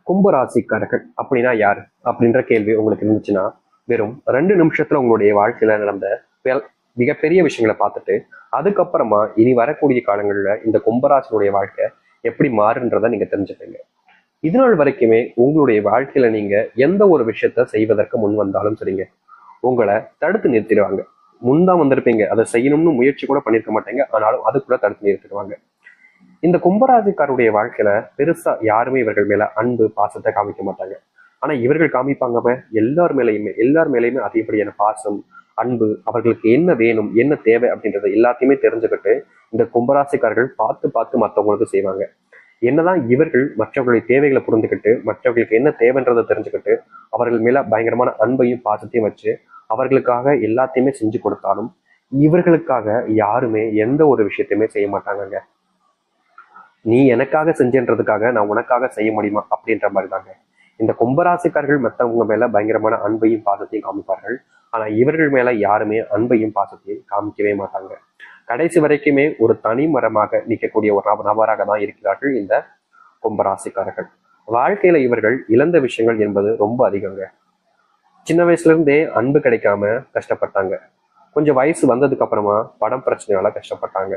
கும்பராசிக்காரர்கள் அப்படின்னா யாரு அப்படின்ற கேள்வி உங்களுக்கு இருந்துச்சுன்னா, வெறும் 2 நிமிஷத்துல உங்களுடைய வாழ்க்கையில நடந்த மிகப்பெரிய விஷயங்களை பார்த்துட்டு, அதுக்கப்புறமா இனி வரக்கூடிய காலங்கள்ல இந்த கும்பராசினுடைய வாழ்க்கை எப்படி மாறுன்றதை நீங்க தெரிஞ்சுப்பீங்க. இது நாள் வரைக்குமே உங்களுடைய வாழ்க்கையில நீங்க எந்த ஒரு விஷயத்த செய்வதற்கு முன் வந்தாலும் சரிங்க, உங்களை தடுத்து நிறுத்திடுவாங்க. முன்தான் வந்திருப்பீங்க, அதை செய்யணும்னு முயற்சி கூட பண்ணிருக்க மாட்டீங்க, ஆனாலும் அது கூட தடுத்து நிறுத்திடுவாங்க. இந்த கும்பராசிக்காருடைய வாழ்க்கையில பெருசா யாருமே இவர்கள் மேல அன்பு பாசத்தை காமிக்க மாட்டாங்க. ஆனா இவர்கள் காமிப்பாங்க எல்லார் மேலையுமே அதிகப்படியான பாசம், அன்பு, அவர்களுக்கு என்ன வேணும் என்ன தேவை அப்படின்றத எல்லாத்தையுமே தெரிஞ்சுக்கிட்டு இந்த கும்பராசிக்காரர்கள் பார்த்து பார்த்து மற்றவங்களுக்கு செய்வாங்க. என்னதான் இவர்கள் மற்றவர்களுடைய தேவைகளை புரிந்துக்கிட்டு மற்றவர்களுக்கு என்ன தேவைன்றதை தெரிஞ்சுக்கிட்டு அவர்கள் மேல பயங்கரமான அன்பையும் பாசத்தையும் வச்சு அவர்களுக்காக எல்லாத்தையுமே செஞ்சு கொடுத்தாலும் இவர்களுக்காக யாருமே எந்த ஒரு விஷயத்தையுமே செய்ய மாட்டாங்க. நீ எனக்காக செஞ்சன்றதுக்காக நான் உனக்காக செய்ய முடியுமா அப்படின்ற மாதிரி தாங்க. இந்த கும்பராசிக்காரர்கள் மற்றவங்க மேல பயங்கரமான அன்பையும் பாசத்தையும் காமிப்பார்கள். ஆனா இவர்கள் மேல யாருமே அன்பையும் பாசத்தையும் காமிக்கவே மாட்டாங்க. கடைசி வரைக்குமே ஒரு தனி மரமாக நிற்கக்கூடிய ஒரு நபராக தான் இருக்கிறார்கள் இந்த கும்பராசிக்காரர்கள். வாழ்க்கையில இவர்கள் இழந்த விஷயங்கள் என்பது ரொம்ப அதிகங்க. சின்ன வயசுல இருந்தே அன்பு கிடைக்காம கஷ்டப்பட்டாங்க. கொஞ்சம் வயசு வந்ததுக்கு அப்புறமா படம் பிரச்சனையால கஷ்டப்பட்டாங்க.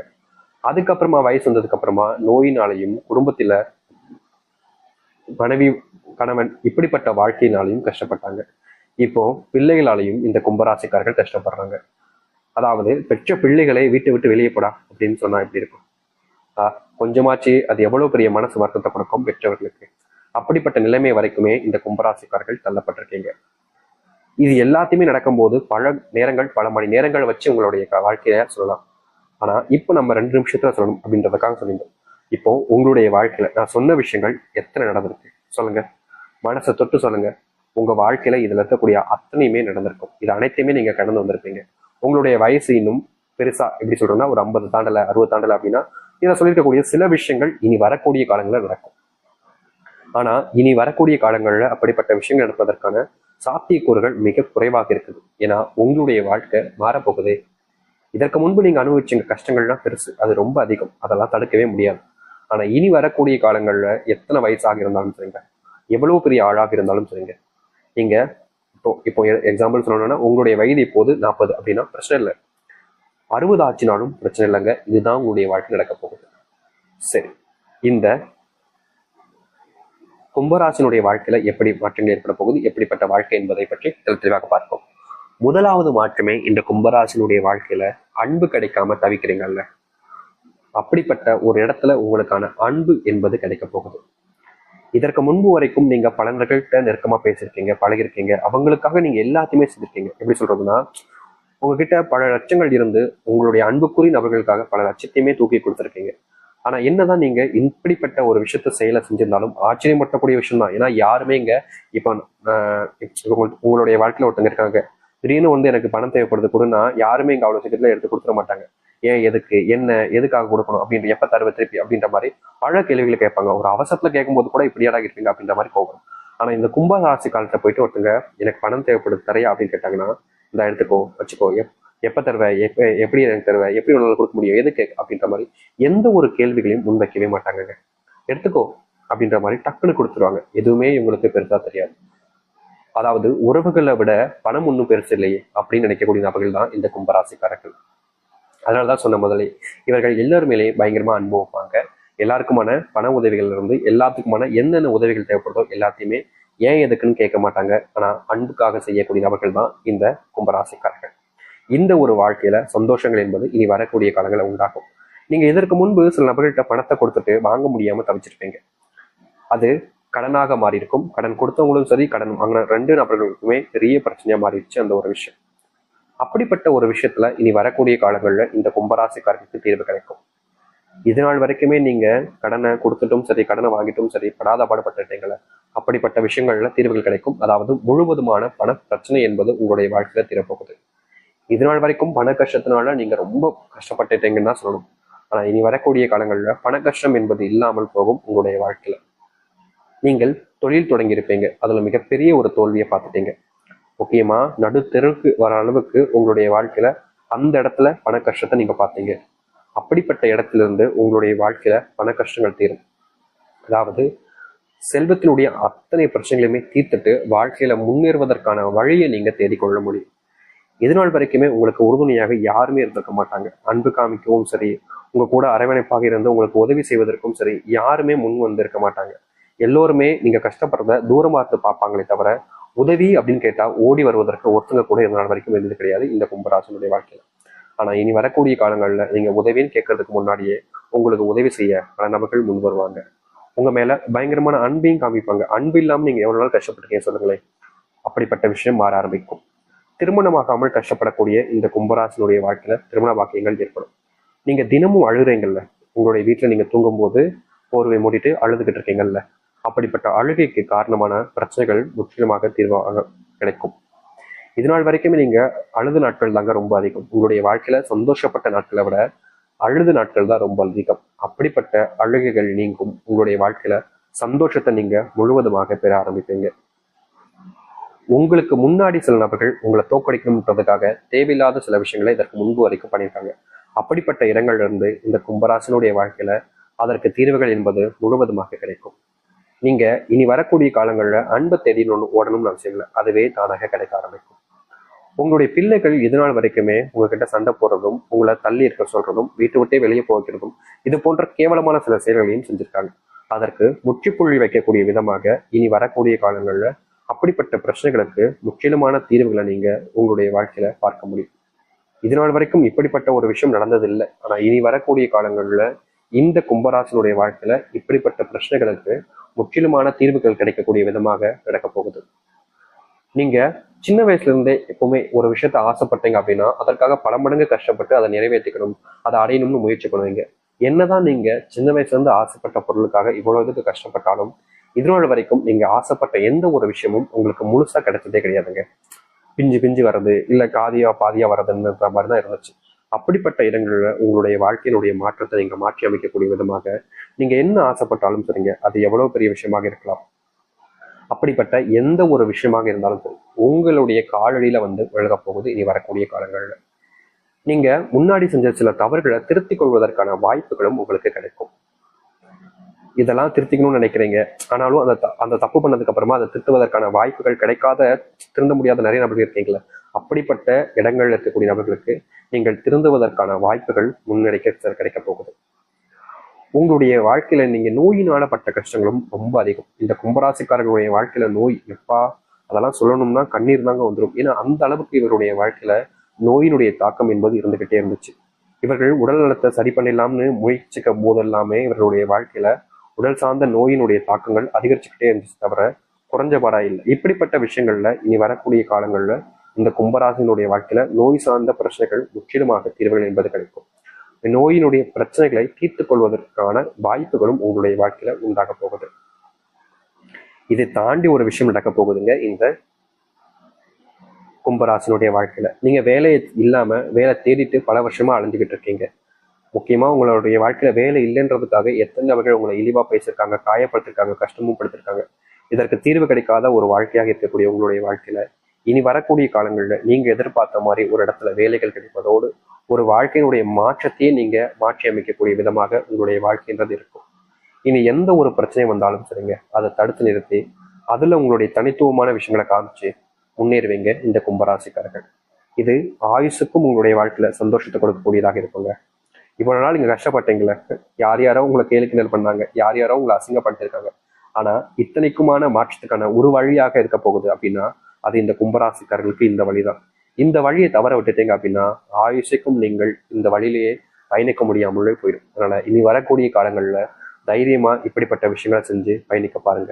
அதுக்கப்புறமா வயசு வந்ததுக்கு அப்புறமா நோயினாலையும் குடும்பத்தில மனைவி கணவன் இப்படிப்பட்ட வாழ்க்கையினாலையும் கஷ்டப்பட்டாங்க. இப்போ பிள்ளைகளாலையும் இந்த கும்பராசிக்காரர்கள் கஷ்டப்படுறாங்க. அதாவது பெற்ற பிள்ளைகளை வீட்டை விட்டு வெளியே போடா அப்படின்னு சொன்னா எப்படி இருக்கும்? கொஞ்சமாச்சு அது எவ்வளவு பெரிய மனசு வருத்தத்தை கொடுக்கும் பெற்றவர்களுக்கு. அப்படிப்பட்ட நிலைமை வரைக்குமே இந்த கும்பராசிக்காரர்கள் தள்ளப்பட்டிருக்கீங்க. இது எல்லாத்தையுமே நடக்கும்போது பல மணி நேரங்கள் வச்சு உங்களுடைய வாழ்க்கைய சொல்லலாம். ஆனா இப்போ நம்ம 2 நிமிஷத்துல சொல்லணும் அப்படின்றதுக்காக சொல்லியிருந்தோம். இப்போ உங்களுடைய வாழ்க்கையில நான் சொன்ன விஷயங்கள் எத்தனை நடந்திருக்கு சொல்லுங்க. மனசை தொட்டு சொல்லுங்க. உங்க வாழ்க்கையில இதுல இருக்கக்கூடிய அத்தனையுமே நடந்திருக்கும். இது அனைத்தையுமே நீங்க கடந்து வந்திருப்பீங்க. உங்களுடைய வயசு இன்னும் பெருசா எப்படி சொல்றோம்னா ஒரு 50 தாண்டல 60 தாண்டல அப்படின்னா இதை சொல்லியிருக்கக்கூடிய சில விஷயங்கள் இனி வரக்கூடிய காலங்களில் நடக்கும். ஆனா இனி வரக்கூடிய காலங்கள்ல அப்படிப்பட்ட விஷயங்கள் நடப்பதற்கான சாத்தியக்கூறுகள் மிக குறைவாக இருக்குது. ஏன்னா உங்களுடைய வாழ்க்கை மாறப்போகுது. இதற்கு முன்பு நீங்க அனுபவிச்ச கஷ்டங்கள்லாம் பெருசு, அது ரொம்ப அதிகம், அதெல்லாம் தடுக்கவே முடியாது. ஆனா இனி வரக்கூடிய காலங்கள்ல எத்தனை வயசாக இருந்தாலும் சரிங்க, எவ்வளவு பெரிய ஆளாக இருந்தாலும் சரிங்க, நீங்க இப்போ எக்ஸாம்பிள் சொல்லணும்னா உங்களுடைய வயது இப்போது 40 அப்படின்னா பிரச்சனை இல்லை, 60 ஆச்சுனாலும் பிரச்சனை இல்லைங்க. இதுதான் உங்களுடைய வாழ்க்கை நடக்க போகுது. சரி, இந்த கும்பராசினுடைய வாழ்க்கையில எப்படி மாற்றங்கள் ஏற்பட போகுது, எப்படிப்பட்ட வாழ்க்கை என்பதை பற்றி தெளிவாக பார்ப்போம். முதலாவது மாற்றமே இந்த கும்பராசினுடைய வாழ்க்கையில அன்பு கிடைக்காம தவிக்கிறீங்கல்ல, அப்படிப்பட்ட ஒரு இடத்துல உங்களுக்கான அன்பு என்பது கிடைக்க போகுது. இதற்கு முன்பு வரைக்கும் நீங்க பலர்கள்ட்ட நெருக்கமா பேசியிருக்கீங்க, பழகிருக்கீங்க, அவங்களுக்காக நீங்க எல்லாத்தையுமே செஞ்சிருக்கீங்க. எப்படி சொல்றதுன்னா, உங்ககிட்ட பல லட்சங்கள் இருந்து உங்களுடைய அன்புக்குரிய நபர்களுக்காக பல லட்சத்தையுமே தூக்கி கொடுத்துருக்கீங்க. ஆனா என்னதான் நீங்க இப்படிப்பட்ட ஒரு விஷயத்த செயலை செஞ்சிருந்தாலும் ஆச்சரியப்படக்கூடிய விஷயம் தான். ஏன்னா யாருமே இங்க இப்போ உங்களுடைய வாழ்க்கையில ஒருத்தங்க இருக்காங்க, திடீர்னு எனக்கு பணம் தேவைப்படுது கொடுன்னா யாருமே இங்க அவ்வளவு சீக்கிரத்துல எடுத்து கொடுத்துட மாட்டாங்க. ஏன், எதுக்கு, என்ன, எதுக்காக கொடுக்கணும் அப்படின்ற, எப்ப தருவ திருப்பி அப்படின்ற மாதிரி பல கேள்விகளை கேட்பாங்க. ஒரு அவசரத்துல கேட்கும்போது கூட இப்படியாடா இருப்பீங்க அப்படின்ற மாதிரி போகும். ஆனா இந்த கும்பராசி காலத்துல போயிட்டு ஒருத்தங்க எனக்கு பணம் தேவைப்படுது தரையா அப்படின்னு கேட்டாங்கன்னா, இந்த எடுத்துக்கோ, வச்சுக்கோ, எப்ப தருவ, எப்படி எனக்கு தருவ, எப்படி உங்களால கொடுக்க முடியும், எதுக்கு அப்படின்ற மாதிரி எந்த ஒரு கேள்விகளையும் முன்வைக்கவே மாட்டாங்க. எடுத்துக்கோ அப்படின்ற மாதிரி டக்குன்னு கொடுத்துருவாங்க. எதுவுமே இவங்களுக்கு பெருசா தெரியாது. அதாவது உறவுகளை விட பணம் ஒன்றும் பெருசு இல்லையே அப்படின்னு நினைக்கக்கூடிய நபர்கள் தான் இந்த கும்பராசிக்காரர்கள். அதனாலதான் சொன்ன முதலே, இவர்கள் எல்லாருமே பயங்கரமா அனுபவிப்பாங்க. எல்லாருக்குமான பண உதவிகள் இருந்து எல்லாத்துக்குமான என்னென்ன உதவிகள் தேவைப்படுதோ எல்லாத்தையுமே ஏன் எதுக்குன்னு கேட்க மாட்டாங்க. ஆனா அன்புக்காக செய்யக்கூடிய நபர்கள் தான் இந்த கும்பராசிக்காரர்கள். இந்த ஒரு வாழ்க்கையில சந்தோஷங்கள் என்பது இனி வரக்கூடிய காலங்களை உண்டாகும். நீங்க இதற்கு முன்பு சில நபர்கள்ட்ட பணத்தை கொடுத்துட்டு வாங்க முடியாம தவிச்சிருப்பீங்க. அது கடனாக மாறி இருக்கும். கடன் கொடுத்தவங்களும் சரி, கடன் வாங்கின 2 நபர்களுக்குமே பெரிய பிரச்சனையா மாறிடுச்சு அந்த ஒரு விஷயம். அப்படிப்பட்ட ஒரு விஷயத்துல இனி வரக்கூடிய காலங்கள்ல இந்த கும்பராசிக்காரர்களுக்கு தீர்வு கிடைக்கும். இது நாள் வரைக்குமே நீங்க கடனை கொடுத்துட்டும் சரி, கடனை வாங்கிட்டும் சரி, படாத பாடுபட்டுட்டீங்கள, அப்படிப்பட்ட விஷயங்கள்ல தீர்வுகள் கிடைக்கும். அதாவது முழுவதுமான பண பிரச்சனை என்பது உங்களுடைய வாழ்க்கையில தீரப்போகுது. இது நாள் வரைக்கும் பண கஷ்டத்தினால நீங்க ரொம்ப கஷ்டப்பட்டுட்டீங்கன்னு தான் சொல்லணும். ஆனா இனி வரக்கூடிய காலங்கள்ல பண கஷ்டம் என்பது இல்லாமல் போகும். உங்களுடைய வாழ்க்கையில நீங்கள் தொழில் தொடங்கியிருப்பீங்க, அதுல மிகப்பெரிய ஒரு தோல்வியை பார்த்துட்டீங்க. முக்கியமா நடுத்தெருக்கு வர அளவுக்கு உங்களுடைய வாழ்க்கையில அந்த இடத்துல பண கஷ்டத்தை நீங்க பார்த்தீங்க. அப்படிப்பட்ட இடத்துல இருந்து உங்களுடைய வாழ்க்கையில பண கஷ்டங்கள் தீரும். அதாவது செல்வத்தினுடைய அத்தனை பிரச்சனைகளையுமே தீர்த்துட்டு வாழ்க்கையில முன்னேறுவதற்கான வழியை நீங்க தேடிக்கொள்ள முடியும். இதுநாள் வரைக்குமே உங்களுக்கு உறுதுணையாக யாருமே இருந்திருக்க மாட்டாங்க. அன்பு காமிக்கவும் சரி, உங்க கூட அரவணைப்பாக இருந்து உங்களுக்கு உதவி செய்வதற்கும் சரி, யாருமே முன் வந்து இருக்க மாட்டாங்க. எல்லோருமே நீங்க கஷ்டப்படுறத தூரமா இருந்து பார்ப்பாங்களே தவிர, உதவி அப்படின்னு கேட்டா ஓடி வருவதற்கு ஒருத்தங்க கூட இந்த நாள் வரைக்கும் இருந்தது கிடையாது இந்த கும்பராசனுடைய வாழ்க்கையில. ஆனா இனி வரக்கூடிய காலங்கள்ல நீங்க உதவின்னு கேட்கறதுக்கு முன்னாடியே உங்களுக்கு உதவி செய்ய பல நபர்கள் முன் வருவாங்க. உங்க மேல பயங்கரமான அன்பையும் காமிப்பாங்க. அன்பு இல்லாம நீங்க எவ்வளவு நாள் கஷ்டப்பட்டிருக்கீங்க சொல்லுங்களேன். அப்படிப்பட்ட விஷயம் மாற ஆரம்பிக்கும். திருமணமாகாமல் கஷ்டப்படக்கூடிய இந்த கும்பராசனுடைய வாழ்க்கையில திருமண பாக்கியங்கள் ஏற்படும். நீங்க தினமும் அழுகிறீங்கல்ல, உங்களுடைய வீட்டுல நீங்க தூங்கும் போது போர்வை மூடிட்டு அழுதுகிட்டு இருக்கீங்கல்ல, அப்படிப்பட்ட அழுகைக்கு காரணமான பிரச்சனைகள் முற்றிலுமாக தீர்வாக கிடைக்கும். இதனால் வரைக்குமே நீங்க அழுது நாட்கள் தாங்க ரொம்ப அதிகம். உங்களுடைய வாழ்க்கையில சந்தோஷப்பட்ட நாட்களை விட அழுது நாட்கள் தான் ரொம்ப அதிகம். அப்படிப்பட்ட அழுகைகள் நீங்கும். உங்களுடைய வாழ்க்கையில சந்தோஷத்தை நீங்க முழுவதுமாக பெற ஆரம்பிப்பீங்க. உங்களுக்கு முன்னாடி சில நபர்கள் உங்களை தோக்கடிக்கணும்ன்றதுக்காக தேவையில்லாத சில விஷயங்களை இதற்கு முன்பு வரைக்கும் பண்ணியிருக்காங்க. அப்படிப்பட்ட இடங்கள்ல இருந்து இந்த கும்பராசனுடைய வாழ்க்கையில அதற்கு தீர்வுகள் என்பது முழுவதுமாக கிடைக்கும். நீங்க இனி வரக்கூடிய காலங்கள்ல அன்பை தேடி ஓடணும்னு அவசியம் இல்லை, அதுவே தானாக கிடைக்க ஆரம்பிக்கும். உங்களுடைய பிள்ளைகள் இதனால் வரைக்குமே உங்ககிட்ட சண்டை போடுறதும், உங்களை தள்ளி இருக்க சொல்றதும், வீட்டு விட்டே வெளியே போகிறதும், இது போன்ற கேவலமான சில செயல்களையும் செஞ்சிருக்காங்க. அதற்கு முற்றுப்புள்ளி வைக்கக்கூடிய விதமாக இனி வரக்கூடிய காலங்கள்ல அப்படிப்பட்ட பிரச்சனைகளுக்கு முற்றிலுமான தீர்வுகளை நீங்க உங்களுடைய வாழ்க்கையில பார்க்க முடியும். இதனால் வரைக்கும் இப்படிப்பட்ட ஒரு விஷயம் நடந்ததில்லை. ஆனா இனி வரக்கூடிய காலங்கள்ல இந்த கும்பராசனுடைய வாழ்க்கையில இப்படிப்பட்ட பிரச்சனைகளுக்கு முற்றிலுமான தீர்வுகள் கிடைக்கக்கூடிய விதமாக நடக்க போகுது. நீங்க சின்ன வயசுல இருந்தே எப்பவுமே ஒரு விஷயத்த ஆசைப்பட்டீங்க அப்படின்னா அதற்காக பல மடங்கு கஷ்டப்பட்டு அதை நிறைவேற்றிக்கணும், அதை அடையணும்னு முயற்சி பண்ணுவீங்க. என்னதான் நீங்க சின்ன வயசுல இருந்து ஆசைப்பட்ட பொருளுக்காக இவ்வளவு இதுக்கு கஷ்டப்பட்டாலும் இதனால வரைக்கும் நீங்க ஆசைப்பட்ட எந்த ஒரு விஷயமும் உங்களுக்கு முழுசா கிடைச்சதே கிடையாதுங்க. பிஞ்சு பிஞ்சு வர்றது, இல்ல காதியா பாதியா வர்றதுன்ற மாதிரிதான் இருந்துச்சு. அப்படிப்பட்ட இடங்கள்ல உங்களுடைய வாழ்க்கையினுடைய மாற்றத்தை நீங்க மாற்றி அமைக்கக்கூடிய விதமாக நீங்க என்ன ஆசைப்பட்டாலும் சரிங்க, அது எவ்வளவு பெரிய விஷயமாக இருக்கலாம், அப்படிப்பட்ட எந்த ஒரு விஷயமாக இருந்தாலும் சரி உங்களுடைய காலடியில வந்து விலக போகுது இனி வரக்கூடிய காலங்கள்ல. நீங்க முன்னாடி செஞ்ச சில தவறுகளை திருத்திக் கொள்வதற்கான வாய்ப்புகளும் உங்களுக்கு கிடைக்கும். இதெல்லாம் திருத்திக்கணும்னு நினைக்கிறீங்க, ஆனாலும் அந்த தப்பு பண்ணதுக்கு அப்புறமா அதை திருத்துவதற்கான வாய்ப்புகள் கிடைக்காத, திருந்த முடியாத நிறைய நபர்கள் இருக்கீங்களா, அப்படிப்பட்ட இடங்கள்ல இருக்கக்கூடிய நபர்களுக்கு நீங்கள் திருந்துவதற்கான வாய்ப்புகள் முன்னெடுக்க கிடைக்க போகுது. உங்களுடைய வாழ்க்கையில நீங்க நோயினால பட்ட கஷ்டங்களும் ரொம்ப அதிகம். இந்த கும்பராசிக்காரர்களுடைய வாழ்க்கையில நோய் எப்பா அதெல்லாம் சொல்லணும்னா கண்ணீர் தாங்க வந்துடும். ஏன்னா அந்த அளவுக்கு இவருடைய வாழ்க்கையில நோயினுடைய தாக்கம் என்பது இருந்துகிட்டே இருந்துச்சு. இவர்கள் உடல் நலத்தை சரி பண்ணிடலாம்னு முயற்சிக்க போதெல்லாமே இவர்களுடைய வாழ்க்கையில உடல் சார்ந்த நோயினுடைய தாக்கங்கள் அதிகரிச்சுக்கிட்டே இருந்துச்சு தவிர குறைஞ்சபாடா இல்லை. இப்படிப்பட்ட விஷயங்கள்ல இனி வரக்கூடிய காலங்கள்ல இந்த கும்பராசினுடைய வாழ்க்கையில நோய் சார்ந்த பிரச்சனைகள் முற்றிலுமாக தீர்வுகள் என்பது கிடைக்கும். நோயினுடைய பிரச்சனைகளை தீர்த்து கொள்வதற்கான வாய்ப்புகளும் உங்களுடைய வாழ்க்கையில உண்டாக போகுது. இதை தாண்டி ஒரு விஷயம் நடக்க போகுதுங்க இந்த கும்பராசினுடைய வாழ்க்கையில. நீங்க வேலை இல்லாம வேலை தேடிட்டு பல வருஷமா அலைஞ்சுக்கிட்டு இருக்கீங்க. முக்கியமா உங்களுடைய வாழ்க்கையில வேலை இல்லைன்றதுக்காக எத்தனை நபர்கள் உங்களை இழிவா பேசியிருக்காங்க, காயப்படுத்திருக்காங்க, கஷ்டமும் படுத்திருக்காங்க. இதற்கு தீர்வு கிடைக்காத ஒரு வாழ்க்கையாக இருக்கக்கூடிய உங்களுடைய வாழ்க்கையில இனி வரக்கூடிய காலங்கள்ல நீங்க எதிர்பார்த்த மாதிரி ஒரு இடத்துல வேலைகள் கிடைப்பதோடு ஒரு வாழ்க்கையினுடைய மாற்றத்தையே நீங்க மாற்றி அமைக்கக்கூடிய விதமாக உங்களுடைய வாழ்க்கைன்றது இருக்கும். இனி எந்த ஒரு பிரச்சனை வந்தாலும் சரிங்க, அதை தடுத்து நிறுத்தி அதுல உங்களுடைய தனித்துவமான விஷயங்களை காமிச்சு முன்னேறுவீங்க இந்த கும்பராசிக்காரர்கள். இது ஆயுசுக்கும் உங்களுடைய வாழ்க்கையில சந்தோஷத்தை கொடுக்கக்கூடியதாக இருக்குங்க. இவ்வளவு நாள் நீங்க கஷ்டப்பட்டீங்களே, யார் யாரோ உங்களை கேலி கிண்டல் பண்ணாங்க, யார் யாரோ உங்களை அசிங்கப்படுத்திருக்காங்க. ஆனா இத்தனைக்குமான மாற்றத்துக்கான ஒரு வழியாக இருக்க போகுது அப்படின்னா அது இந்த கும்பராசிக்காரர்களுக்கு இந்த வழிதான். இந்த வழியை தவற விட்டுட்டீங்க அப்படின்னா ஆயுஷைக்கும் நீங்கள் இந்த வழியிலேயே பயணிக்க முடியாமலே போயிடும். அதனால இனி வரக்கூடிய காலங்கள்ல தைரியமா இப்படிப்பட்ட விஷயங்களை செஞ்சு பயணிக்க பாருங்க.